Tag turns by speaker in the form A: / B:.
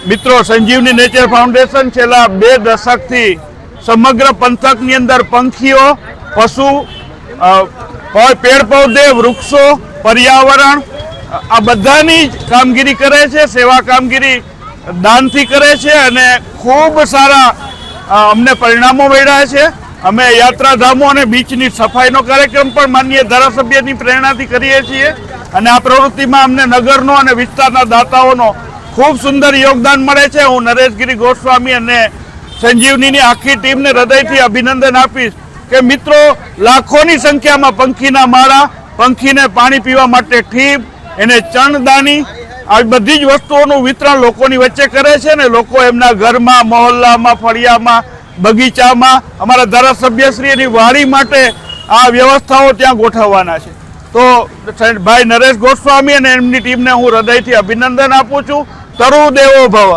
A: મિત્રો, સંજીવની nature foundation છેલ્લા 2 દશકથી સમગ્ર પંથકની અંદર પંખીઓ, પશુ, પેડ પૌધે, વૃક્ષો, પર્યાવરણ આ બધાની જ કામગીરી કરે છે. સેવા કામગીરી દાનથી કરે છે અને ખૂબ સારા અમને પરિણામો મળ્યા છે. અમે યાત્રાધામો અને બીચની સફાઈનો કાર્યક્રમ પણ માનનીય ધારાસભ્યની પ્રેરણાથી કરીએ છીએ અને આ પ્રવૃત્તિમાં અમને નગરનો અને વિસ્તારના દાતાઓનો ખૂબ સુંદર યોગદાન મળે છે. હું નરેશગીરી ગોસ્વામી અને સંજીવનીની આખી ટીમને હૃદયથી અભિનંદન આપીશ કે મિત્રો, લાખોની સંખ્યામાં પંખીના માળા, પંખીને પાણી પીવા માટે ઠીબ, એને ચણદાની, આ બધી જ વસ્તુઓનું વિતરણ લોકોની વચ્ચે કરે છે ને લોકો એમના ઘરમાં, મહોલ્લામાં, ફળિયામાં, બગીચામાં અમારા ધારાસભ્યશ્રીની વાડી માટે આ વ્યવસ્થાઓ ત્યાં ગોઠવવાના છે. તો ભાઈ નરેશ ગોસ્વામી અને એમની ટીમને હું હૃદયથી અભિનંદન આપું છું. તરુ દેવો ભવ.